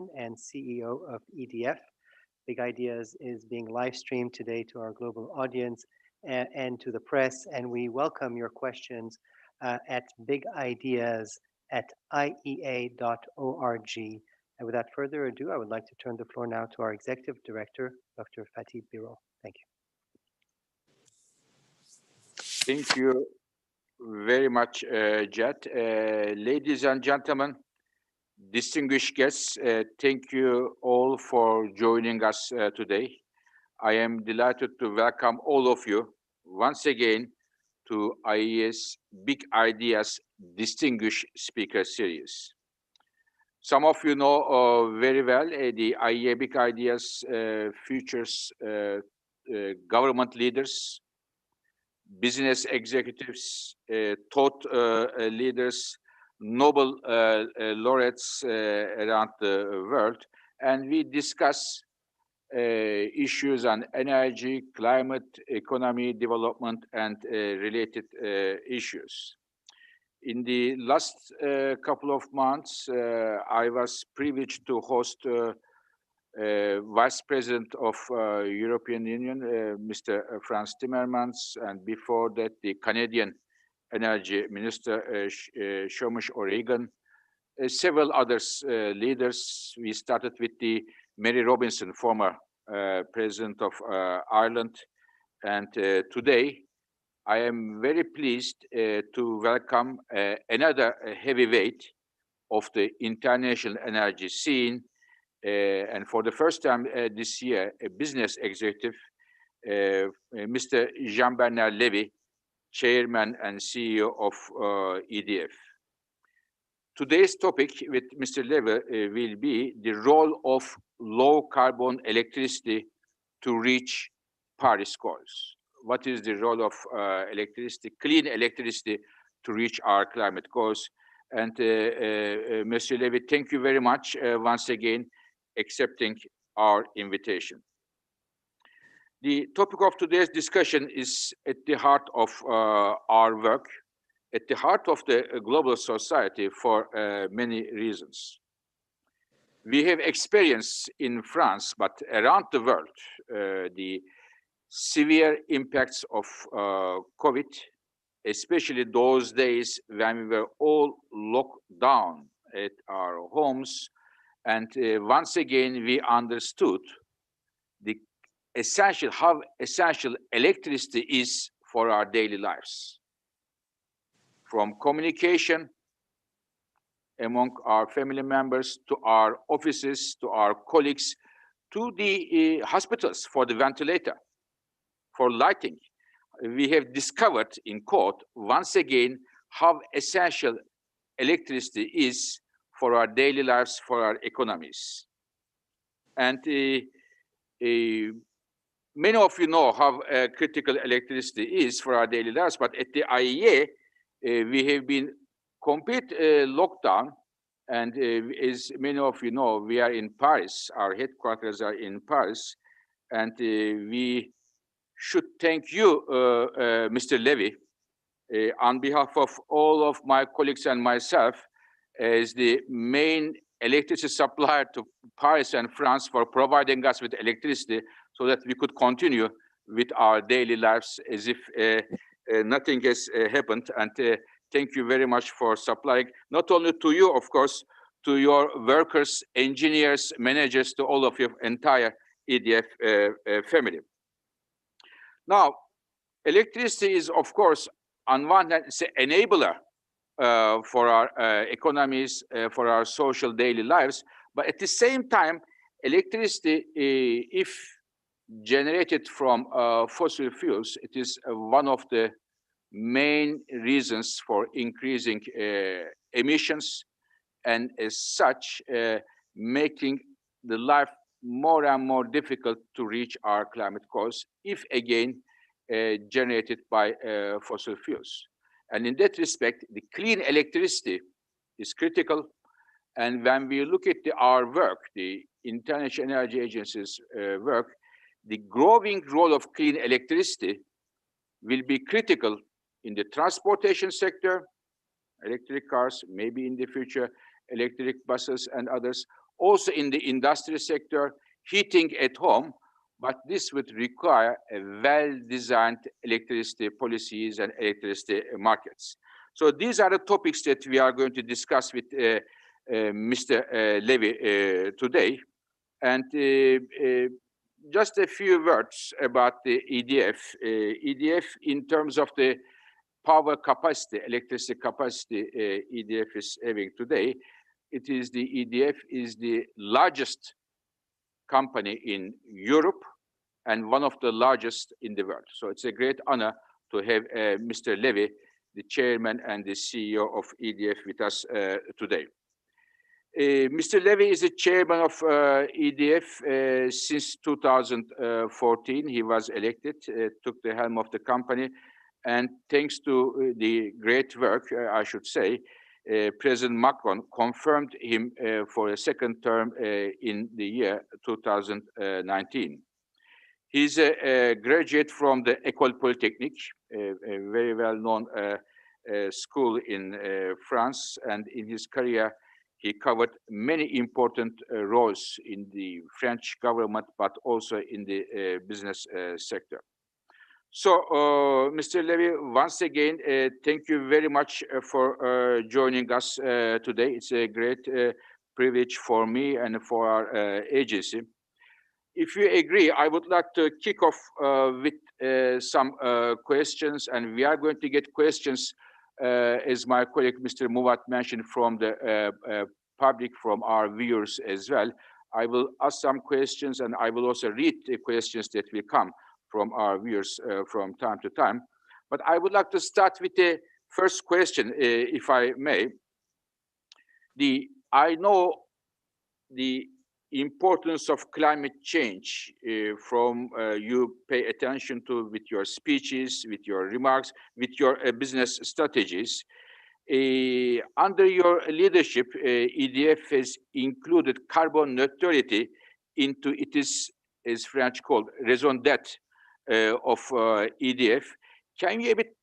Chairman and CEO of EDF. Big Ideas is being live streamed today to our global audience and to the press, and we welcome your questions at bigideas@iea.org. And without further ado, I would like to turn the floor now to our Executive Director, Dr. Fatih Birol. Thank you. Thank you very much, Jad. Ladies and gentlemen, distinguished guests, thank you all for joining us today. I am delighted to welcome all of you once again to IEA's Big Ideas Distinguished Speaker Series. Some of you know very well the IEA Big Ideas features government leaders, business executives, thought leaders, Nobel laureates around the world, and we discuss issues on energy, climate, economy, development, and related issues. In the last couple of months, I was privileged to host Vice President of European Union, Mr. Frans Timmermans, and before that, the Canadian Energy Minister, Shomesh O'Regan, several others leaders. We started with the Mary Robinson, former President of Ireland, and today I am very pleased to welcome another heavyweight of the international energy scene, and for the first time this year, a business executive, Mr. Jean-Bernard Lévy, Chairman and CEO of EDF. Today's topic with Mr. Lévy will be the role of low-carbon electricity to reach Paris goals. What is the role of electricity, clean electricity, to reach our climate goals? And Mr. Lévy, thank you very much once again accepting our invitation. The topic of today's discussion is at the heart of our work, at the heart of the global society for many reasons. We have experienced in France, but around the world, the severe impacts of COVID, especially those days when we were all locked down at our homes. And once again, we understood the how essential electricity is for our daily lives. From communication among our family members, to our offices, to our colleagues, to the hospitals for the ventilator, for lighting. We have discovered, in quote, once again, how essential electricity is for our daily lives, for our economies. And many of you know how critical electricity is for our daily lives, but at the IEA, we have been complete lockdown, and as many of you know, we are in Paris. Our headquarters are in Paris, and we should thank you, Mr. Lévy, on behalf of all of my colleagues and myself, as the main electricity supplier to Paris and France, for providing us with electricity so that we could continue with our daily lives as if nothing has happened. And thank you very much for supplying, not only to you, of course, to your workers, engineers, managers, to all of your entire EDF family. Now, electricity is, of course, on one hand, it's an enabler for our economies, for our social daily lives. But at the same time, electricity, if generated from fossil fuels, it is one of the main reasons for increasing emissions, and as such, making the life more and more difficult to reach our climate goals, if again generated by fossil fuels. And in that respect, the clean electricity is critical. And when we look at our work, the International Energy Agency's work, the growing role of clean electricity will be critical in the transportation sector, electric cars, maybe in the future, electric buses and others, also in the industry sector, heating at home, but this would require a well-designed electricity policies and electricity markets. So these are the topics that we are going to discuss with Mr. Lévy today. And just a few words about the EDF. EDF, in terms of the power capacity, electricity capacity EDF is having today, it is the EDF is the largest company in Europe and one of the largest in the world. So it's a great honor to have Mr. Lévy, the chairman and the CEO of EDF, with us today. Mr. Lévy is the chairman of EDF since 2014. He was elected, took the helm of the company, and thanks to the great work, I should say, President Macron confirmed him for a second term in the year 2019. He's a graduate from the École Polytechnique, a very well-known school in France, and in his career, he covered many important roles in the French government, but also in the business sector. So, Mr. Lévy, once again, thank you very much for joining us today. It's a great privilege for me and for our agency. If you agree, I would like to kick off with some questions, and we are going to get questions, as my colleague Mr. Muvat mentioned, from the public, from our viewers as well. I will ask some questions, and I will also read the questions that will come from our viewers from time to time. But I would like to start with the first question, if I may. I know the importance of climate change from you pay attention to with your speeches, with your remarks, with your business strategies. Under your leadership, EDF has included carbon neutrality into it is, as French called, raison d'être of EDF. Can you a bit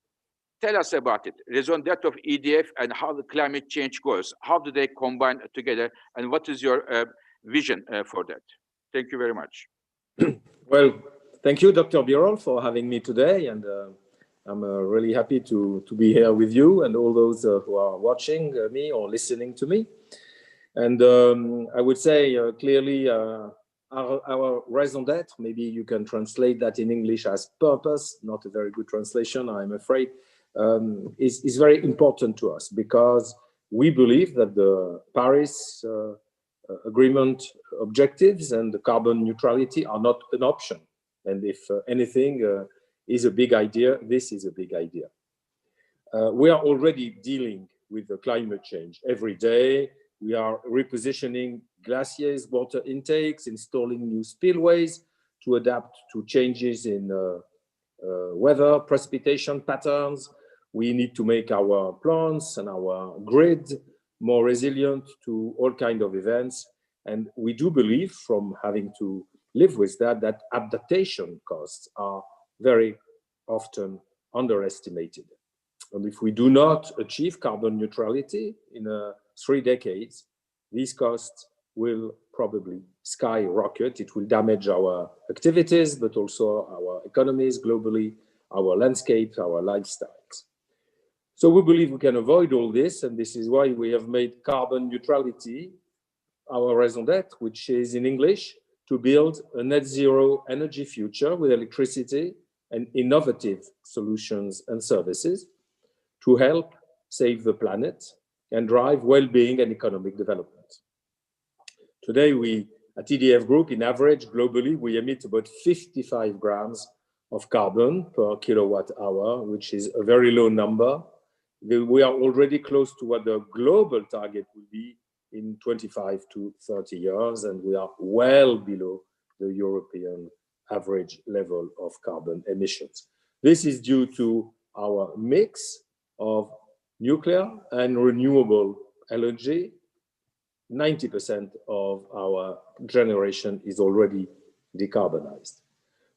tell us about it, raison d'être of EDF, and how the climate change goes? How do they combine together, and what is your vision for that? Thank you very much. Well, thank you, Dr. Birol, for having me today, and I'm really happy to be here with you and all those who are watching me or listening to me. And I would say clearly our raison d'être, maybe you can translate that in English as purpose, not a very good translation, I'm afraid, is very important to us, because we believe that the Paris Agreement objectives and the carbon neutrality are not an option. And if anything is a big idea, this is a big idea. We are already dealing with the climate change every day. We are repositioning glaciers, water intakes, installing new spillways to adapt to changes in weather, precipitation patterns. We need to make our plants and our grid more resilient to all kinds of events. And we do believe, from having to live with that, that adaptation costs are very often underestimated. And if we do not achieve carbon neutrality in 3 decades, these costs will probably skyrocket. It will damage our activities, but also our economies globally, our landscapes, our lifestyles. So we believe we can avoid all this, and this is why we have made carbon neutrality our raison d'être, which is in English, to build a net zero energy future with electricity and innovative solutions and services to help save the planet and drive well-being and economic development. Today, we at EDF Group, in average, globally, we emit about 55 grams of carbon per kilowatt hour, which is a very low number. We are already close to what the global target will be in 25 to 30 years, and we are well below the European average level of carbon emissions. This is due to our mix of nuclear and renewable energy. 90% of our generation is already decarbonized.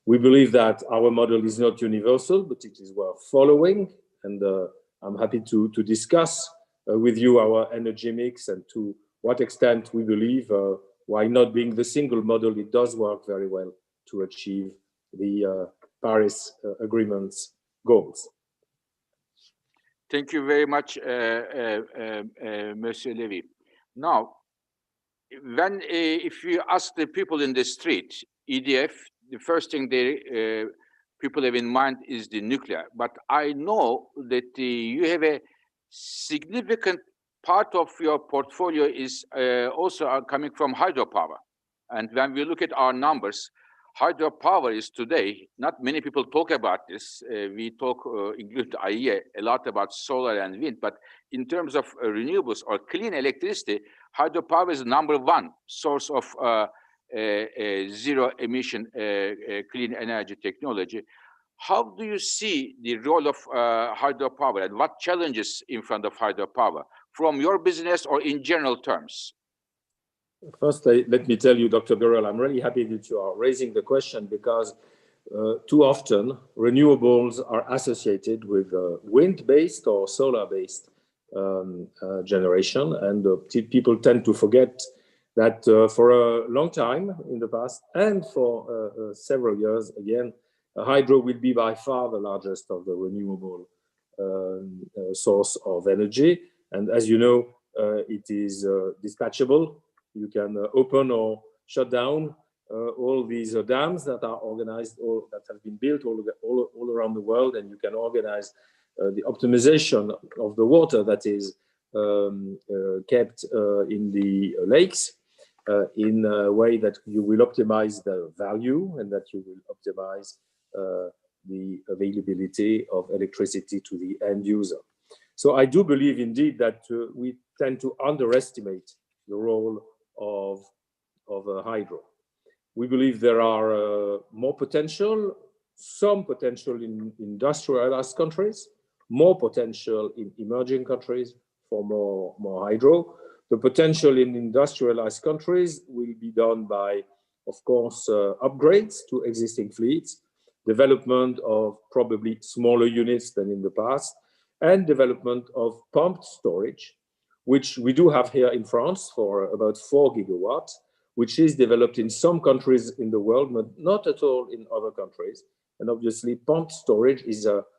We believe that our model is not universal, but it is worth following, and I'm happy to discuss with you our energy mix and to what extent we believe, why not being the single model, it does work very well to achieve the Paris Agreement's goals. Thank you very much, Monsieur Lévy. Now, when if you ask the people in the street, EDF, the first thing they people have in mind is the nuclear. But I know that you have a significant part of your portfolio is also coming from hydropower. And when we look at our numbers, hydropower is today, not many people talk about this. We talk, include IEA, a lot about solar and wind, but in terms of renewables or clean electricity, hydropower is number one source of zero emission clean energy technology. How do you see the role of hydropower and what challenges in front of hydropower from your business or in general terms? First, let me tell you, Dr. Birol, I'm really happy that you are raising the question because too often renewables are associated with wind-based or solar-based generation, and people tend to forget that for a long time in the past and for several years again, hydro will be by far the largest of the renewable source of energy. And as you know, it is dispatchable. You can open or shut down all these dams that are organized or that have been built all around the world, and you can organize the optimization of the water that is kept in the lakes in a way that you will optimize the value and that you will optimize the availability of electricity to the end user. So I do believe indeed that we tend to underestimate the role of hydro. We believe there are more potential, some potential in industrialized countries, more potential in emerging countries for more hydro. The potential in industrialized countries will be done by, of course, upgrades to existing fleets, development of probably smaller units than in the past, and development of pumped storage, which we do have here in France for about 4 gigawatts, which is developed in some countries in the world, but not at all in other countries. And obviously, pumped storage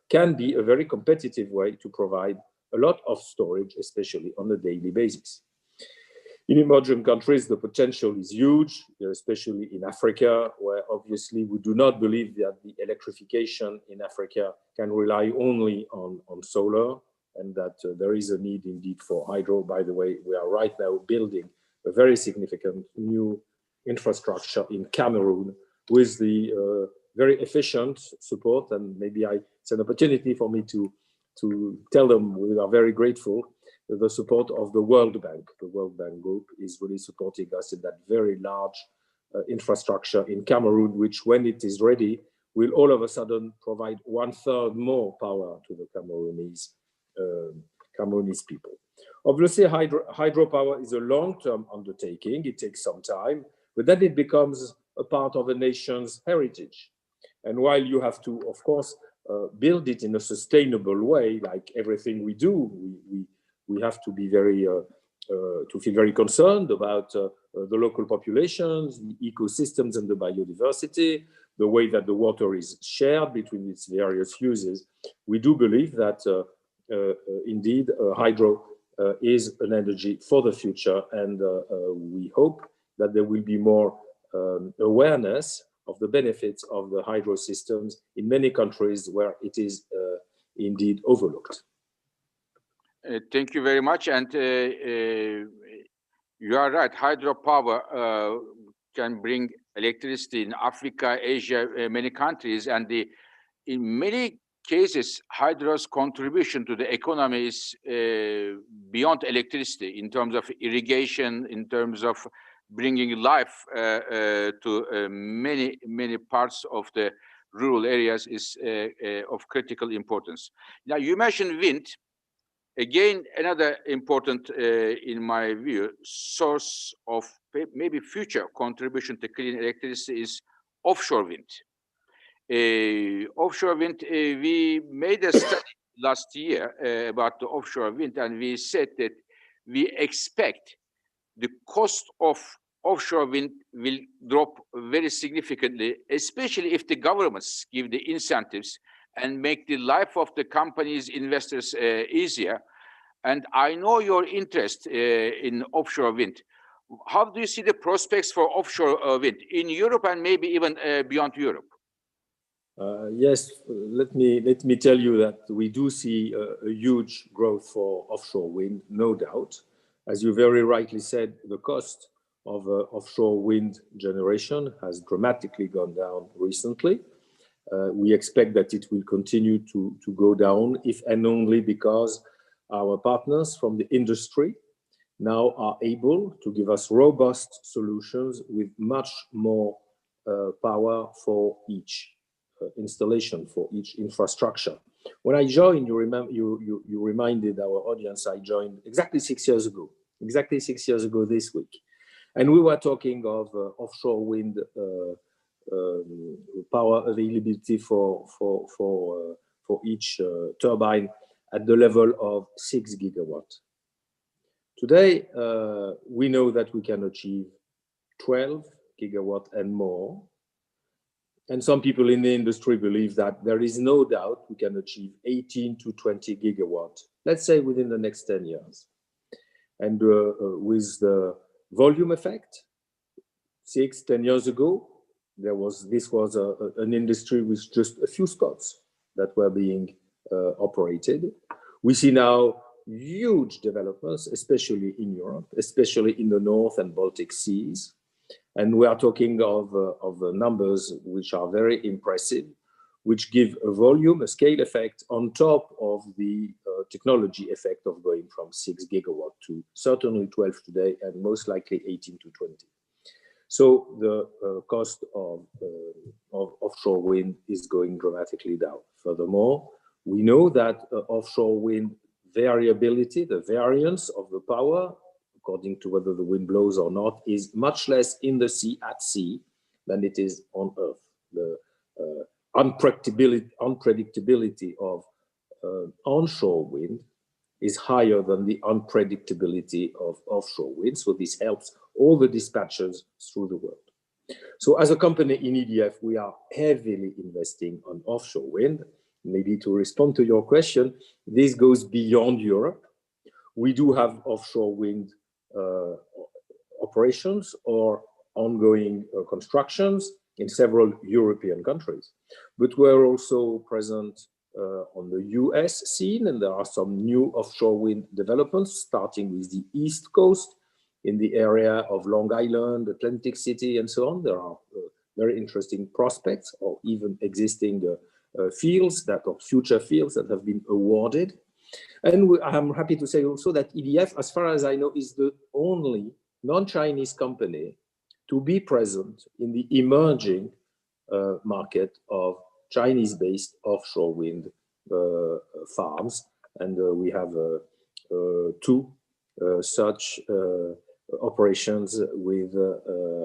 can be a very competitive way to provide a lot of storage, especially on a daily basis. In emerging countries, the potential is huge, especially in Africa, where obviously we do not believe that the electrification in Africa can rely only on solar, and that there is a need indeed for hydro. By the way, we are right now building a very significant new infrastructure in Cameroon with the very efficient support, and maybe it's an opportunity for me to tell them we are very grateful the support of the World Bank. The World Bank Group is really supporting us in that very large infrastructure in Cameroon, which when it is ready, will all of a sudden provide 1/3 more power to the Cameroonese people. Obviously, hydropower is a long-term undertaking. It takes some time, but then it becomes a part of a nation's heritage. And while you have to, of course, build it in a sustainable way, like everything we do, we have to be to feel very concerned about the local populations, the ecosystems and the biodiversity, the way that the water is shared between its various uses. We do believe that indeed hydro is an energy for the future, and we hope that there will be more awareness of the benefits of the hydro systems in many countries where it is indeed overlooked. Thank you very much. And you are right, hydropower can bring electricity in Africa, Asia, many countries. And in many cases, hydro's contribution to the economy is beyond electricity in terms of irrigation, in terms of bringing life to many parts of the rural areas is of critical importance. Now, you mentioned wind. Again, another important, in my view, source of maybe future contribution to clean electricity is offshore wind. Offshore wind, we made a study last year about the offshore wind, and we said that we expect the cost of offshore wind will drop very significantly, especially if the governments give the incentives and make the life of the companies, investors easier. And I know your interest in offshore wind. How do you see the prospects for offshore wind in Europe and maybe even beyond Europe? Yes, let me tell you that we do see a huge growth for offshore wind, no doubt. As you very rightly said, the cost of offshore wind generation has dramatically gone down recently. We expect that it will continue to go down, if and only because our partners from the industry now are able to give us robust solutions with much more power for each installation, for each infrastructure. When I joined, you reminded our audience, I joined exactly 6 years ago this week. And we were talking of offshore wind power availability for each turbine at the level of 6 gigawatts. Today, we know that we can achieve 12 gigawatt and more. And some people in the industry believe that there is no doubt we can achieve 18 to 20 gigawatt, let's say within the next 10 years. And with the volume effect, 10 years ago, this was an industry with just a few spots that were being operated. We see now huge developments, especially in Europe, especially in the North and Baltic Seas. And we are talking of numbers which are very impressive, which give a volume, a scale effect on top of the technology effect of going from 6 gigawatt to certainly 12 today and most likely 18 to 20. So the cost of offshore wind is going dramatically down. Furthermore, we know that offshore wind variability, the variance of the power, according to whether the wind blows or not, is much less in the sea, at sea, than it is on Earth. The unpredictability of onshore wind is higher than the unpredictability of offshore wind. So this helps all the dispatchers through the world. So as a company in EDF, we are heavily investing on offshore wind. Maybe to respond to your question, this goes beyond Europe. We do have offshore wind operations or ongoing constructions in several European countries. But we're also present on the US scene, and there are some new offshore wind developments, starting with the East Coast in the area of Long Island, Atlantic City, and so on. There are very interesting prospects or even existing fields or future fields that have been awarded. And I'm happy to say also that EDF, as far as I know, is the only non-Chinese company to be present in the emerging market of Chinese-based offshore wind farms. And we have 2 such operations with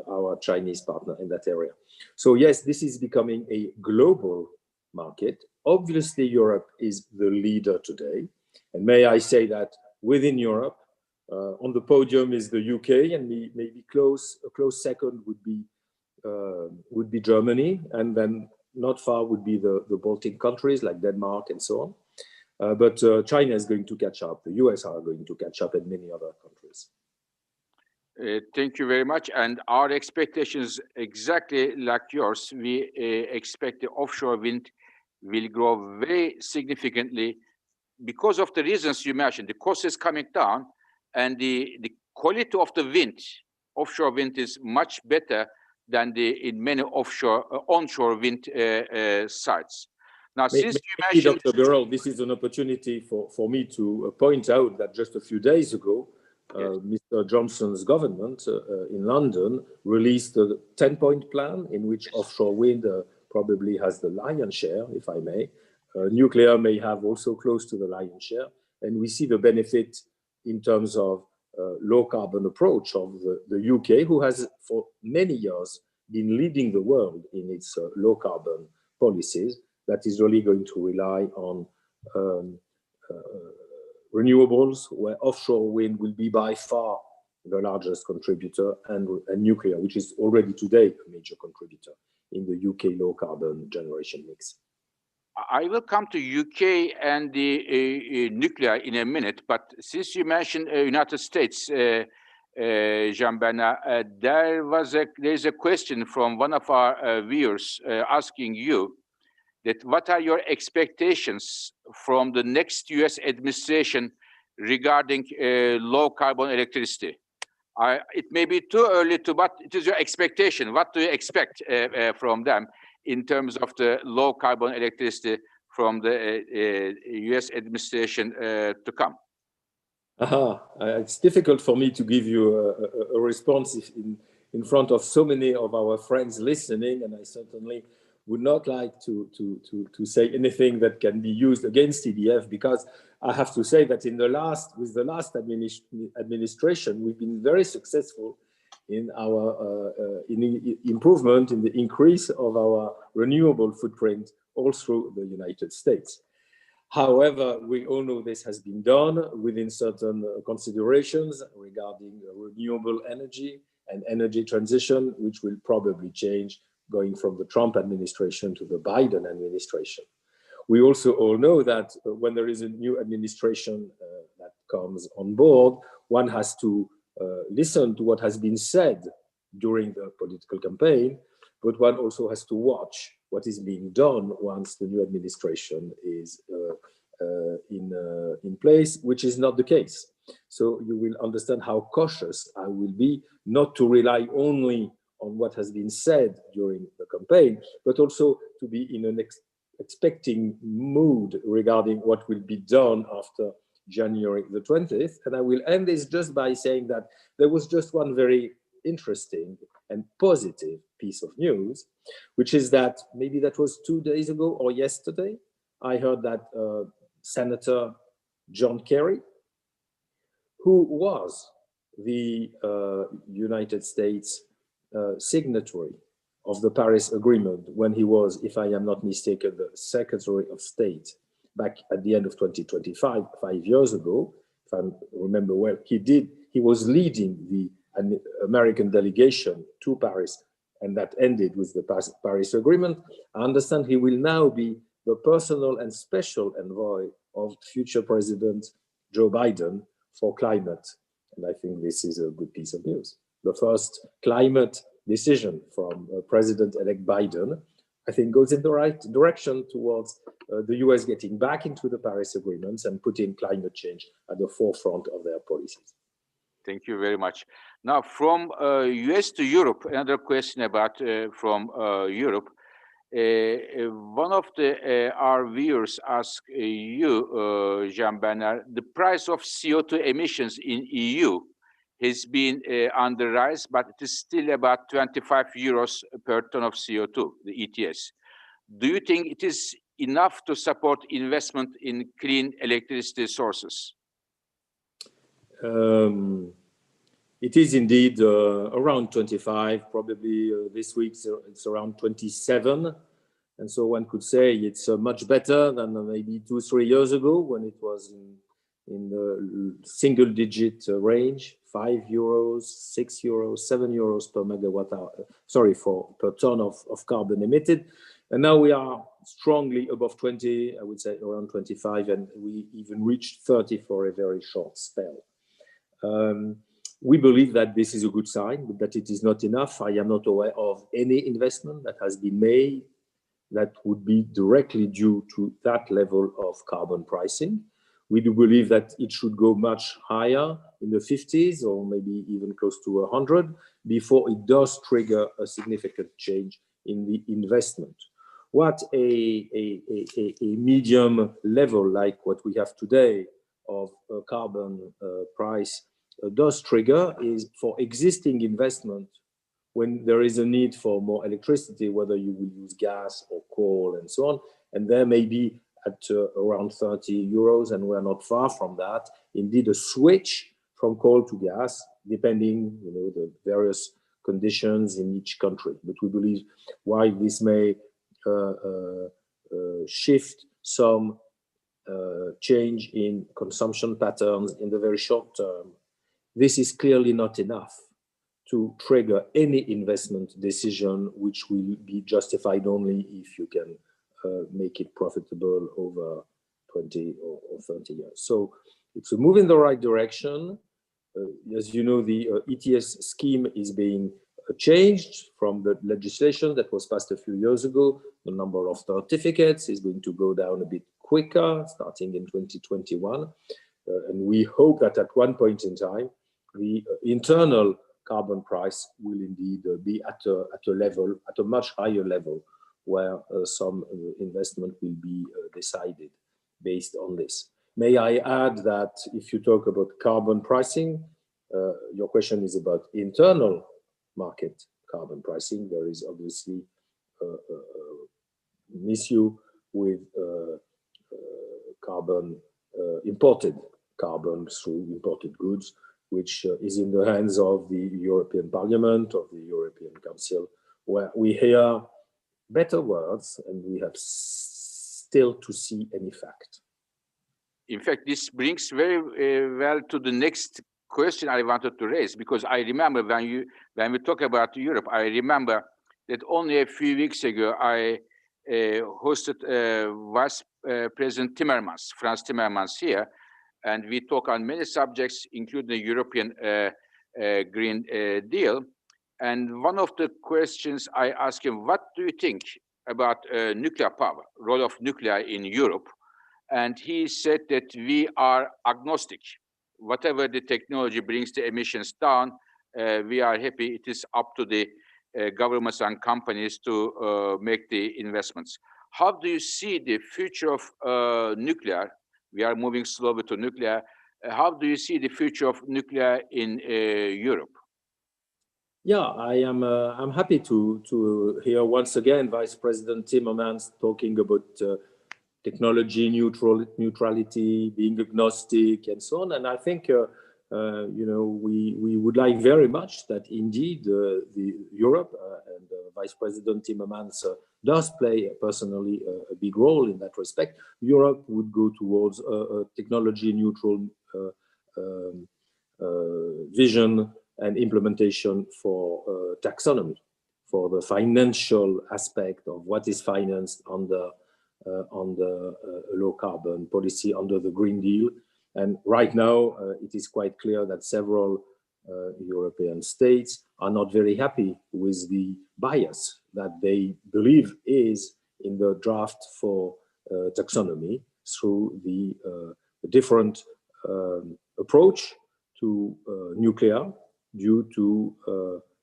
our Chinese partner in that area. So yes, this is becoming a global market. Obviously, Europe is the leader today. And may I say that within Europe, on the podium is the UK, and maybe a close second would be Germany, and then not far would be the Baltic countries like Denmark and so on. But China is going to catch up. The US are going to catch up, and many other countries. Thank you very much. And our expectations exactly like yours. We expect the offshore wind will grow very significantly because of the reasons you mentioned. The cost is coming down, and the quality of the wind, offshore wind, is much better than in many onshore wind sites. Now, since you mentioned, Dr. Birol, this is an opportunity for me to point out that just a few days ago, Mr. Johnson's government in London released a 10-point plan in which offshore wind probably has the lion's share, if I may. Nuclear may have also close to the lion's share. And we see the benefit in terms of low carbon approach of the UK, who has for many years been leading the world in its low carbon policies, that is really going to rely on renewables, where offshore wind will be by far the largest contributor, and nuclear, which is already today a major contributor in the UK low carbon generation mix. I will come to UK and the nuclear in a minute, but since you mentioned United States, Jean-Bernard, there's a question from one of our viewers asking you that what are your expectations from the next US administration regarding low carbon electricity? It may be too early to, but it is your expectation. What do you expect from them in terms of the low carbon electricity from the US administration to come? It's difficult for me to give you a response in front of so many of our friends listening, and I certainly would not like to say anything that can be used against EDF, because I have to say that with the last administration, we've been very successful in our improvement, in the increase of our renewable footprint all through the United States. However, we all know this has been done within certain considerations regarding renewable energy and energy transition, which will probably change going from the Trump administration to the Biden administration. We also all know that when there is a new administration that comes on board, one has to listen to what has been said during the political campaign, but one also has to watch what is being done once the new administration is in place, which is not the case. So you will understand how cautious I will be, not to rely only on what has been said during the campaign, but also to be in an expecting mood regarding what will be done after January the 20th. And I will end this just by saying that there was just one very interesting and positive piece of news, which is that maybe that was 2 days ago or yesterday, I heard that Senator John Kerry, who was the United States signatory of the Paris Agreement when he was, if I am not mistaken, the Secretary of State back at the end of 2025, 5 years ago, if I remember well, he was leading the American delegation to Paris, and that ended with the Paris Agreement. I understand he will now be the personal and special envoy of future President Joe Biden for climate. And I think this is a good piece of news. The first climate decision from President-elect Biden, I think, goes in the right direction towards the US getting back into the Paris agreements and putting climate change at the forefront of their policies. Thank you very much. Now, from US to Europe, another question about from Europe. One of our viewers asked you, Jean-Bernard, the price of CO2 emissions in EU has been on the rise, but it is still about 25 euros per ton of CO2, the ETS. Do you think it is enough to support investment in clean electricity sources? It is indeed around 25, probably this week it's around 27. And so one could say it's much better than maybe 2-3 years ago when it was in the single digit range, 5 euros, 6 euros, 7 euros per megawatt hour, per ton of carbon emitted. And now we are strongly above 20, I would say around 25, and we even reached 30 for a very short spell. We believe that this is a good sign, but that it is not enough. I am not aware of any investment that has been made that would be directly due to that level of carbon pricing. We do believe that it should go much higher in the 50s or maybe even close to 100 before it does trigger a significant change in the investment. What a medium level like what we have today of carbon price does trigger is for existing investment when there is a need for more electricity, whether you will use gas or coal and so on, and there may be at around 30 euros, and we're not far from that. Indeed, a switch from coal to gas, depending, the various conditions in each country. But we believe while this may shift some change in consumption patterns in the very short term, this is clearly not enough to trigger any investment decision, which will be justified only if you can make it profitable over 20 or 30 years. So it's a move in the right direction. As you know, the ETS scheme is being changed from the legislation that was passed a few years ago. The number of certificates is going to go down a bit quicker, starting in 2021. And we hope that at one point in time, the internal carbon price will indeed be at a much higher level, where some investment will be decided based on this. May I add that if you talk about carbon pricing, your question is about internal market carbon pricing. There is obviously an issue with imported carbon through imported goods, which is in the hands of the European Parliament, of the European Council, where we hear better words and we have still to see any fact. In fact, this brings very well to the next question I wanted to raise, because I remember when we talk about Europe, I remember that only a few weeks ago I hosted Vice President Timmermans, Franz Timmermans here, and we talk on many subjects, including the European Green Deal. And one of the questions I asked him, what do you think about nuclear power, role of nuclear in Europe? And he said that we are agnostic. Whatever the technology brings the emissions down, we are happy. It is up to the governments and companies to make the investments. How do you see the future of nuclear? We are moving slowly to nuclear. How do you see the future of nuclear in Europe? Yeah, I'm happy to hear once again Vice President Timmermans talking about technology neutrality, being agnostic, and so on. And I think we would like very much that indeed Europe and Vice President Timmermans does play personally a big role in that respect. Europe would go towards a technology neutral vision and implementation for taxonomy, for the financial aspect of what is financed on the low carbon policy under the Green Deal. And right now, it is quite clear that several European states are not very happy with the bias that they believe is in the draft for taxonomy through the different approach to nuclear due to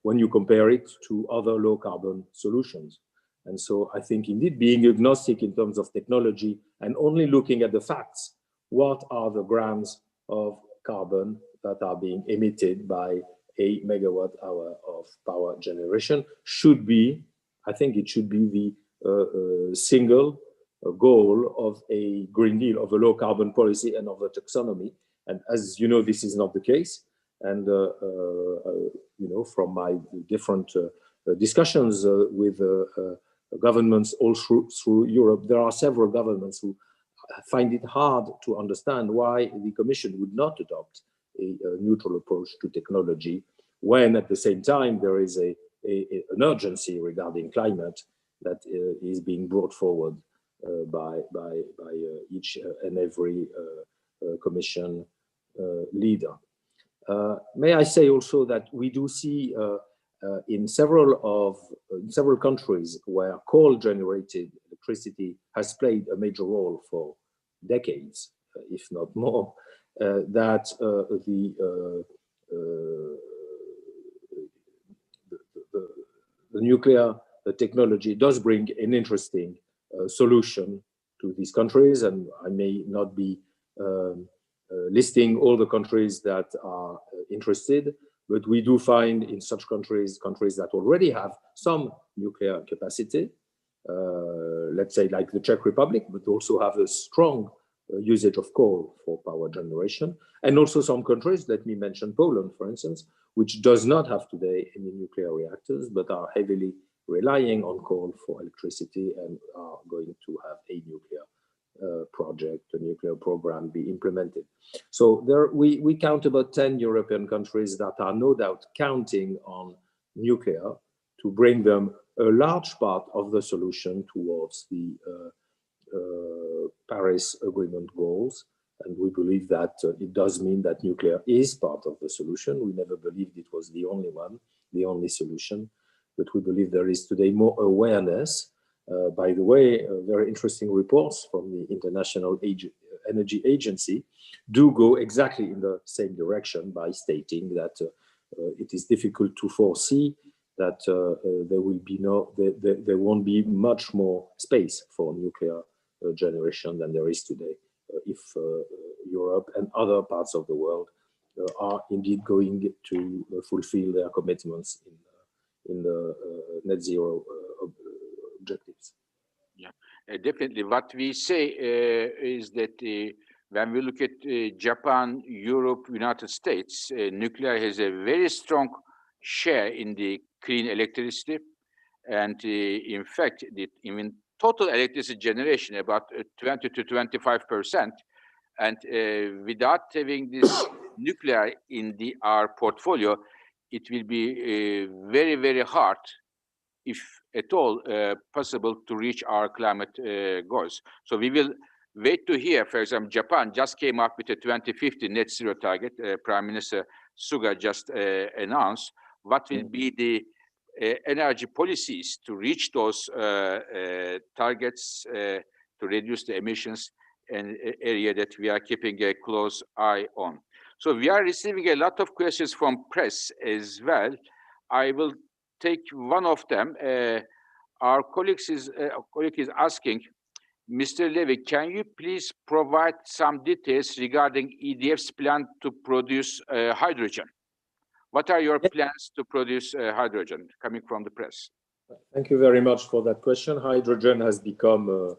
when you compare it to other low carbon solutions. And so I think indeed being agnostic in terms of technology and only looking at the facts, what are the grams of carbon that are being emitted by a megawatt hour of power generation should be, I think it should be the single goal of a Green Deal, of a low carbon policy and of the taxonomy. And as you know, this is not the case. And from my different discussions with governments all through Europe, there are several governments who find it hard to understand why the Commission would not adopt a neutral approach to technology, when at the same time there is an urgency regarding climate that is being brought forward by each and every Commission leader. May I say also that we do see in several countries where coal-generated electricity has played a major role for decades, if not more, that the nuclear technology does bring an interesting solution to these countries. And I may not be listing all the countries that are interested, but we do find in such countries that already have some nuclear capacity, let's say like the Czech Republic, but also have a strong usage of coal for power generation. And also some countries, let me mention Poland, for instance, which does not have today any nuclear reactors, but are heavily relying on coal for electricity and are going to have a nuclear project, a nuclear program be implemented. So we count about 10 European countries that are no doubt counting on nuclear to bring them a large part of the solution towards the Paris Agreement goals. And we believe that it does mean that nuclear is part of the solution. We never believed it was the only one, the only solution, but we believe there is today more awareness. By the way, very interesting reports from the International Energy Agency do go exactly in the same direction by stating that it is difficult to foresee that there will be there won't be much more space for nuclear generation than there is today if Europe and other parts of the world are indeed going to fulfill their commitments in the net zero objectives. Yeah, definitely. What we say is that when we look at Japan, Europe, United States, nuclear has a very strong share in the clean electricity. And in fact, even total electricity generation, about 20 to 25%. And without having this nuclear in our portfolio, it will be very, very hard, if at all possible, to reach our climate goals. So we will wait to hear. For example, Japan just came up with a 2050 net zero target. Prime Minister Suga just announced what will be the energy policies to reach those targets to reduce the emissions, an area that we are keeping a close eye on. So we are receiving a lot of questions from press as well. I will take one of them. Our colleague is asking, Mr. Lévy, can you please provide some details regarding EDF's plan to produce hydrogen? What are your plans to produce hydrogen, coming from the press? Thank you very much for that question. Hydrogen has become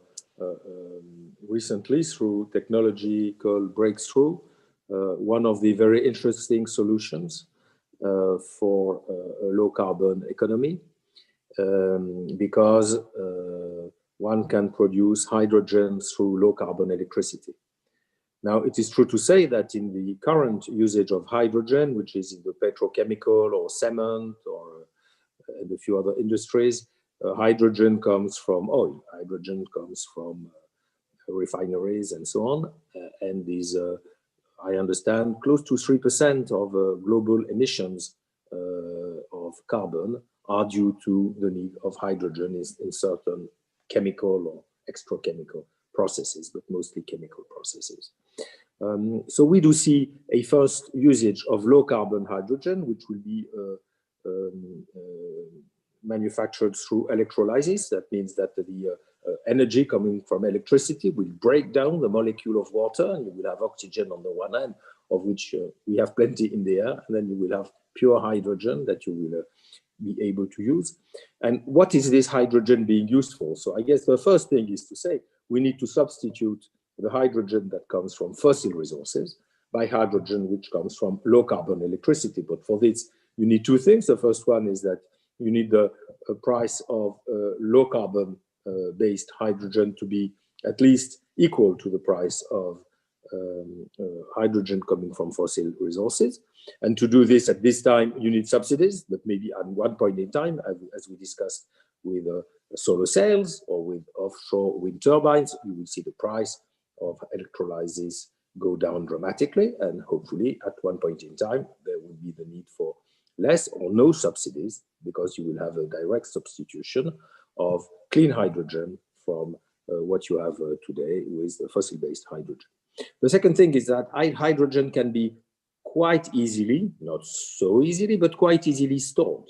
recently, through technological breakthrough, one of the very interesting solutions for a low carbon economy, because one can produce hydrogen through low carbon electricity. Now, it is true to say that in the current usage of hydrogen, which is in the petrochemical or cement or and a few other industries, hydrogen comes from oil, hydrogen comes from refineries and so on, and these, I understand, close to 3% of global emissions of carbon are due to the need of hydrogen in certain chemical or extra-chemical processes, but mostly chemical processes. So we do see a first usage of low-carbon hydrogen, which will be manufactured through electrolysis. That means that the energy coming from electricity will break down the molecule of water, and you will have oxygen on the one hand, of which we have plenty in the air, and then you will have pure hydrogen that you will be able to use. And what is this hydrogen being used for? So I guess the first thing is to say we need to substitute the hydrogen that comes from fossil resources by hydrogen which comes from low carbon electricity. But for this, you need two things. The first one is that you need the price of low carbon based hydrogen to be at least equal to the price of hydrogen coming from fossil resources. And to do this at this time, you need subsidies, but maybe at one point in time, as we discussed with solar cells or with offshore wind turbines, you will see the price of electrolysis go down dramatically. And hopefully at one point in time, there will be the need for less or no subsidies, because you will have a direct substitution of clean hydrogen from what you have today with fossil-based hydrogen. The second thing is that hydrogen can be quite easily, not so easily, but quite easily stored.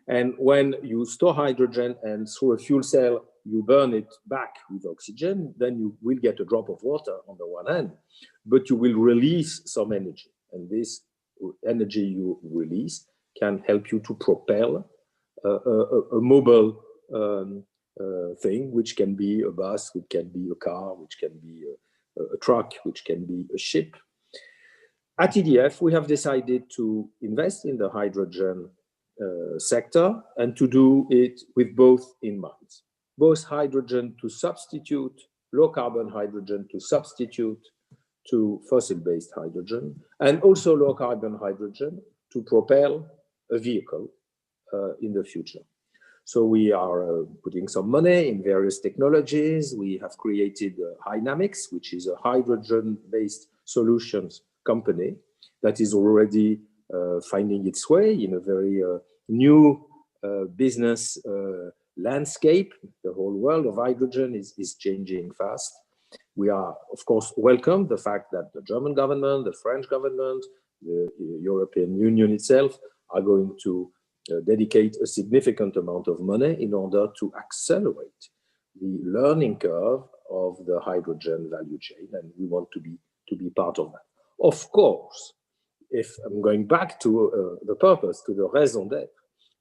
And when you store hydrogen and through a fuel cell, you burn it back with oxygen, then you will get a drop of water on the one hand, but you will release some energy. And this energy you release can help you to propel a mobile thing, which can be a bus, which can be a car, which can be a truck, which can be a ship. At EDF, we have decided to invest in the hydrogen sector and to do it with both in mind. Both hydrogen to substitute low carbon hydrogen to substitute to fossil-based hydrogen, and also low carbon hydrogen to propel a vehicle in the future. So we are putting some money in various technologies. We have created Hynamics, which is a hydrogen-based solutions company that is already finding its way in a very new business landscape. The whole world of hydrogen is changing fast. We are, of course, welcome the fact that the German government, the French government, the European Union itself are going to dedicate a significant amount of money in order to accelerate the learning curve of the hydrogen value chain, and we want to be part of that. Of course, if I'm going back to the purpose, to the raison d'être,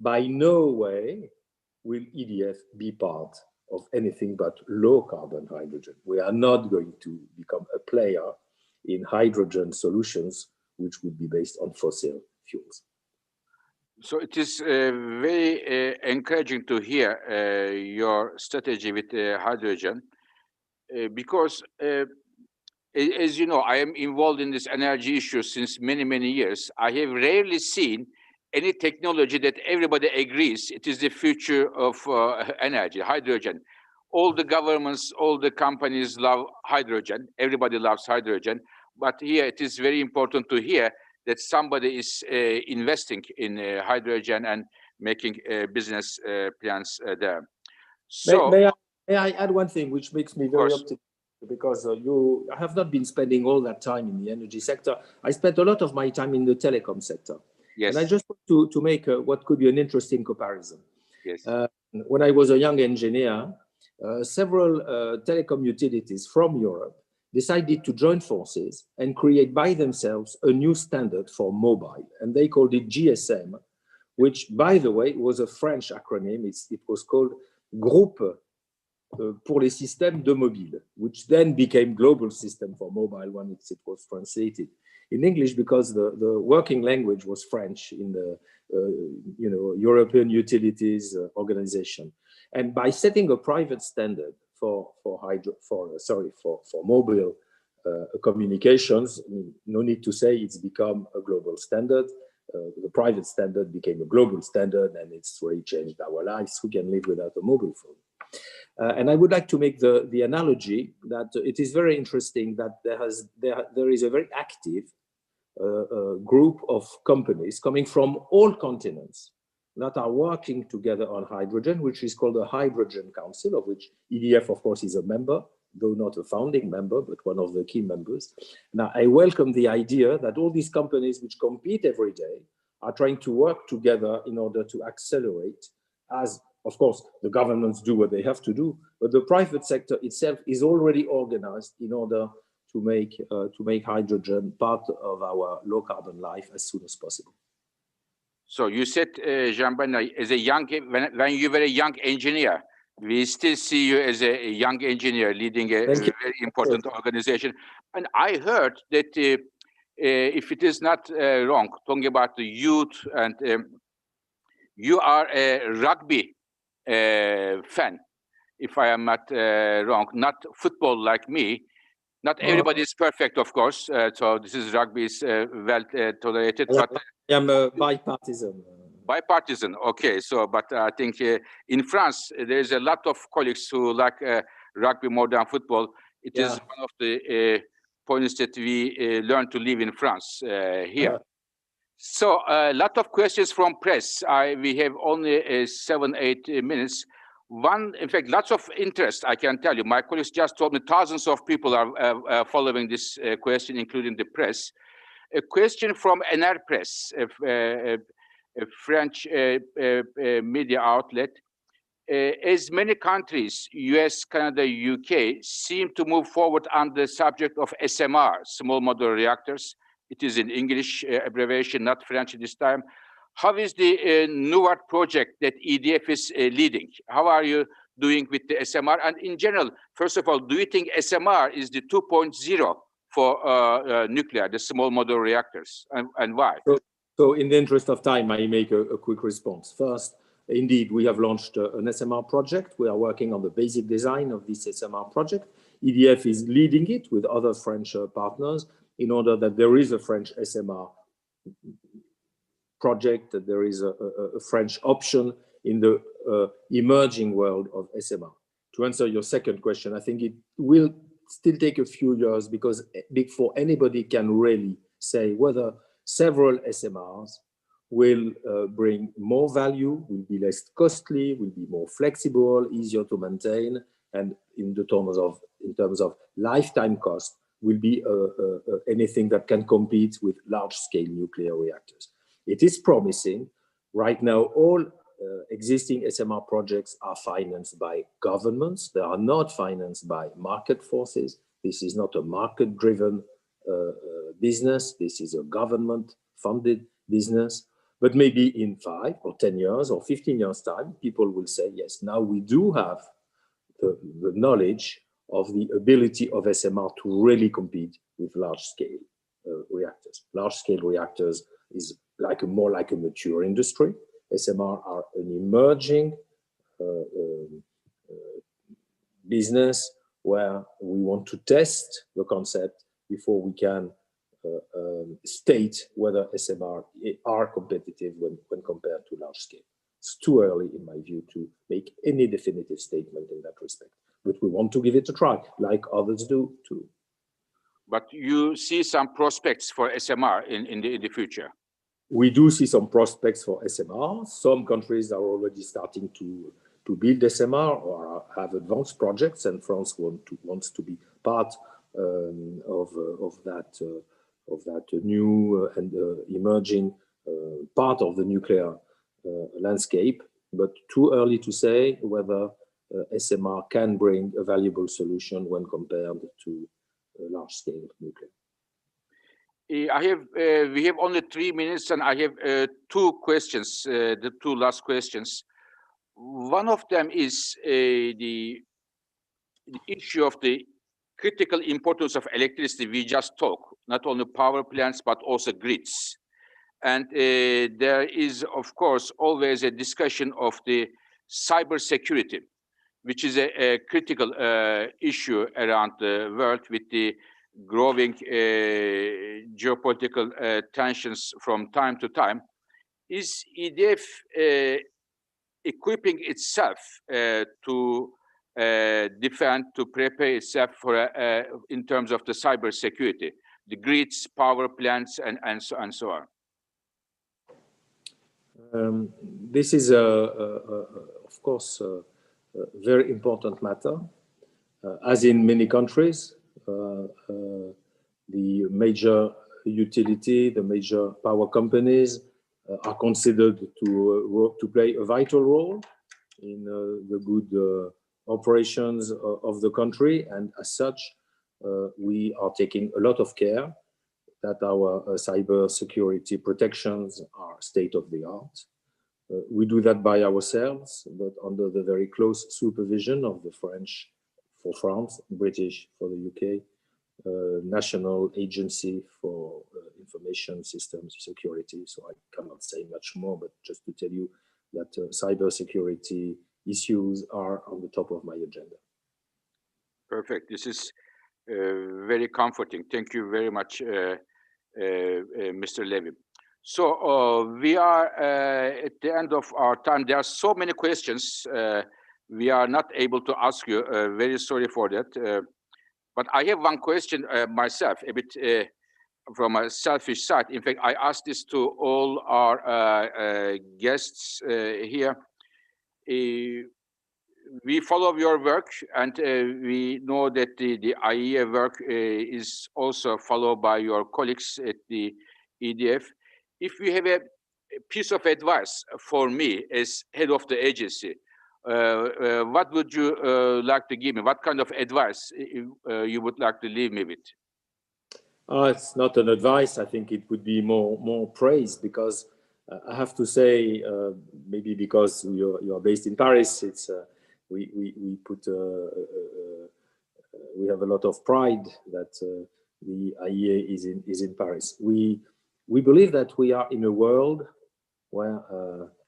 by no way will EDF be part of anything but low carbon hydrogen. We are not going to become a player in hydrogen solutions, which would be based on fossil fuels. So it is very encouraging to hear your strategy with hydrogen, because as you know, I am involved in this energy issue since many, many years. I have rarely seen any technology that everybody agrees it is the future of energy, hydrogen. All the governments, all the companies love hydrogen. Everybody loves hydrogen. But here it is very important to hear that somebody is investing in hydrogen and making business plans there. So, may I add one thing which makes me very optimistic, because I have not been spending all that time in the energy sector. I spent a lot of my time in the telecom sector. Yes. And I just want to make what could be an interesting comparison. Yes. When I was a young engineer, several telecom utilities from Europe decided to join forces and create by themselves a new standard for mobile. And they called it GSM, which, by the way, was a French acronym. It was called Groupe pour les systèmes de mobile, which then became Global System for Mobile when it was translated in English, because the working language was French in the European Utilities Organization. And by setting a private standard for mobile communications, I mean, no need to say it's become a global standard. The private standard became a global standard, and it's really changed our lives. Who can live without a mobile phone? And I would like to make the analogy that it is very interesting that there is a very active group of companies coming from all continents that are working together on hydrogen, which is called the Hydrogen Council, of which EDF, of course, is a member, though not a founding member, but one of the key members. Now, I welcome the idea that all these companies which compete every day are trying to work together in order to accelerate, as, of course, the governments do what they have to do, but the private sector itself is already organized in order to make hydrogen part of our low carbon life as soon as possible. So you said, Jean-Bernard, as a young, when you were a young engineer, we still see you as a young engineer leading a very important organization. And I heard that if it is not wrong, talking about the youth, and you are a rugby fan, if I am not wrong, not football like me. Not everybody is perfect, of course. So this is rugby is well tolerated. But I am bipartisan. Bipartisan, okay. So, but I think in France there is a lot of colleagues who like rugby more than football. It is one of the points that we learn to live in France here. So a lot of questions from press. We have only 7-8 minutes. One, in fact, lots of interest, I can tell you. My colleagues just told me thousands of people are following this question, including the press. A question from NR Press, a French media outlet. As many countries, US, Canada, UK, seem to move forward on the subject of SMR, small modular reactors. It is in English abbreviation, not French this time. How is the NUART project that EDF is leading? How are you doing with the SMR? And in general, first of all, do you think SMR is the 2.0 for nuclear, the small modular reactors, and why? So in the interest of time, I make a quick response. First, indeed, we have launched an SMR project. We are working on the basic design of this SMR project. EDF is leading it with other French partners in order that there is a French SMR project, that there is a French option in the emerging world of SMR. To answer your second question, I think it will still take a few years because before anybody can really say whether several SMRs will bring more value, will be less costly, will be more flexible, easier to maintain, and in terms of lifetime cost, will be anything that can compete with large-scale nuclear reactors. It is promising. Right now, all existing SMR projects are financed by governments. They are not financed by market forces. This is not a market-driven business. This is a government-funded business. But maybe in 5 or 10 years or 15 years' time, people will say, yes, now we do have the knowledge of the ability of SMR to really compete with large-scale reactors. Large-scale reactors is more like a mature industry. SMR are an emerging business where we want to test the concept before we can state whether SMR are competitive when compared to large scale. It's too early, in my view, to make any definitive statement in that respect. But we want to give it a try, like others do too. But you see some prospects for SMR in the future? We do see some prospects for SMR. Some countries are already starting to build SMR or have advanced projects, and France wants to be part of that new and emerging part of the nuclear landscape. But too early to say whether SMR can bring a valuable solution when compared to large-scale nuclear. We have only 3 minutes, and I have 2 questions, the 2 last questions. One of them is the issue of the critical importance of electricity. We just talked, not only power plants, but also grids. And there is, of course, always a discussion of the cybersecurity, which is a critical issue around the world with the growing geopolitical tensions from time to time. Is EDF equipping itself to defend, to prepare itself for in terms of the cybersecurity, the grids, power plants, and so on? This is, of course, a very important matter. As in many countries, the major utility, the major power companies are considered to play a vital role in the good operations of the country. And as such, we are taking a lot of care that our cyber security protections are state of the art. We do that by ourselves, but under the very close supervision of the French for France, British for the UK, National Agency for Information Systems Security. So I cannot say much more, but just to tell you that cyber security issues are on the top of my agenda. Perfect. This is very comforting. Thank you very much, Mr. Lévy. So we are at the end of our time. There are so many questions we are not able to ask you. Very sorry for that. But I have one question myself, a bit from a selfish side. In fact, I asked this to all our guests here. We follow your work, and we know that the IEA work is also followed by your colleagues at the EDF. If you have a piece of advice for me as head of the agency, what would you like to give me? What kind of advice you would like to leave me with? It's not an advice. I think it would be more praise, because I have to say, maybe because you're based in Paris, it's we have a lot of pride that the IEA is in Paris. We believe that we are in a world where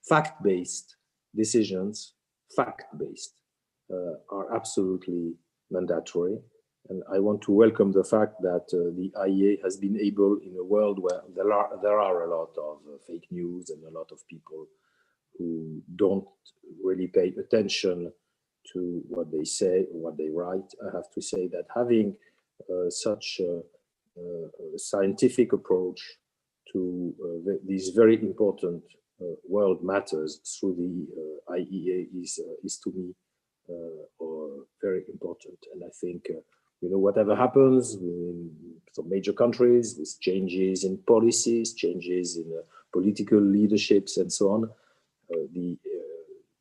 fact-based decisions, are absolutely mandatory. And I want to welcome the fact that the IEA has been able, in a world where there are a lot of fake news and a lot of people who don't really pay attention to what they say or what they write, I have to say that having such a scientific approach to these very important world matters through the IEA is to me very important. And I think, whatever happens in some major countries, with changes in policies, changes in political leaderships and so on, the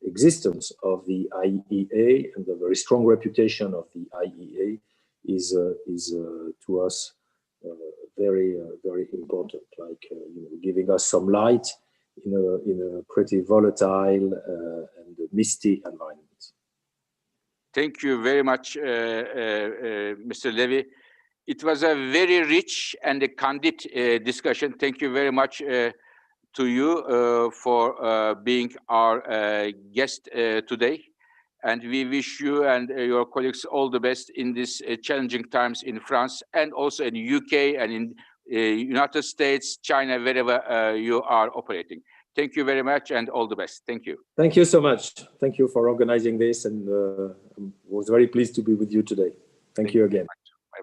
existence of the IEA and the very strong reputation of the IEA is to us very important, like giving us some light in a pretty volatile and misty environment. Thank you very much, Mr. Lévy. It was a very rich and a candid discussion. Thank you very much to you for being our guest today. And we wish you and your colleagues all the best in these challenging times in France and also in the UK and in United States, China, wherever you are operating. Thank you very much and all the best. Thank you. Thank you so much. Thank you for organizing this, and I was very pleased to be with you today. Thank you again.